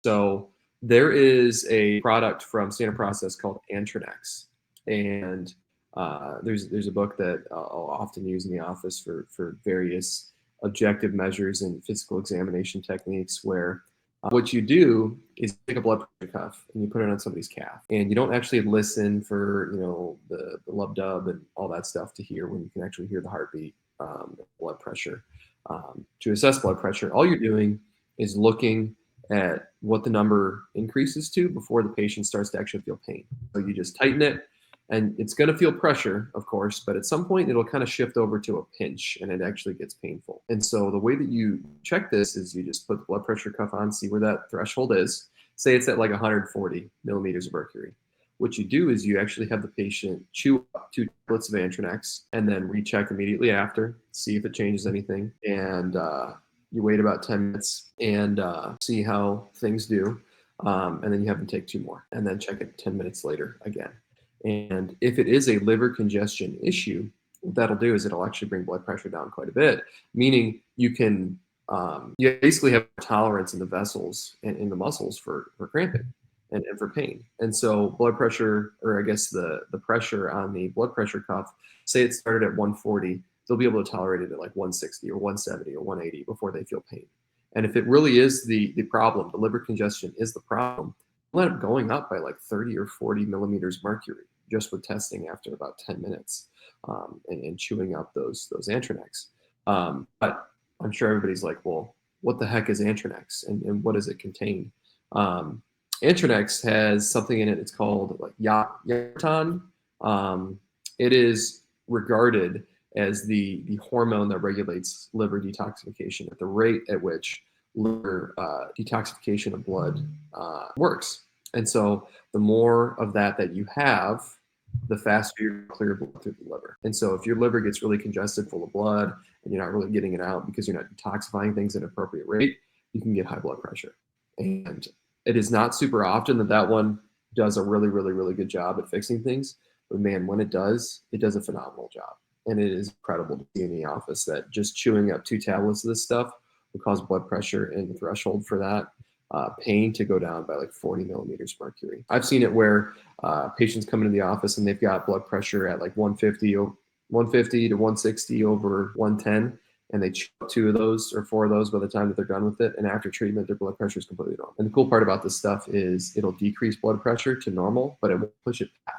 So there is a product from Standard Process called Antronex, and there's a book that I'll often use in the office for various objective measures and physical examination techniques where what you do is take a blood pressure cuff and you put it on somebody's calf, and you don't actually listen for the lub dub and all that stuff to hear when you can actually hear the heartbeat, blood pressure. To assess blood pressure, all you're doing is looking at what the number increases to before the patient starts to actually feel pain. So you just tighten it, and it's going to feel pressure, of course, but at some point it'll kind of shift over to a pinch and it actually gets painful. And so the way that you check this is you just put the blood pressure cuff on, see where that threshold is. Say it's at like 140 millimeters of mercury. What you do is you actually have the patient chew up 2 tablets of Antronex and then recheck immediately after, see if it changes anything. And you wait about 10 minutes and see how things do. And then you have them take 2 more and then check it 10 minutes later again. And if it is a liver congestion issue, what that'll do is it'll actually bring blood pressure down quite a bit, meaning you can, you basically have tolerance in the vessels and in the muscles for cramping and for pain. And so blood pressure, or I guess the pressure on the blood pressure cuff, say it started at 140, they'll be able to tolerate it at like 160 or 170 or 180 before they feel pain. And if it really is the problem, the liver congestion is the problem, will end up going up by like 30 or 40 millimeters mercury just with testing after about 10 minutes, and chewing up those Antronex. But I'm sure everybody's like, well, what the heck is Antronex and what does it contain? Antronex has something in it. It's called like Yaton. It is regarded as the hormone that regulates liver detoxification at the rate at which liver detoxification of blood works. And so the more of that you have, the faster you clear blood through the liver. And so if your liver gets really congested full of blood and you're not really getting it out because you're not detoxifying things at an appropriate rate, you can get high blood pressure. And it is not super often that one does a really, really, really good job at fixing things. But man, when it does a phenomenal job. And it is incredible to see in the office that just chewing up 2 tablets of this stuff will cause blood pressure and the threshold for that pain to go down by like 40 millimeters mercury. I've seen it where patients come into the office and they've got blood pressure at like 150 to 160 over 110, and they chew up 2 of those or 4 of those by the time that they're done with it. And after treatment, their blood pressure is completely normal. And the cool part about this stuff is it'll decrease blood pressure to normal, but it won't push it past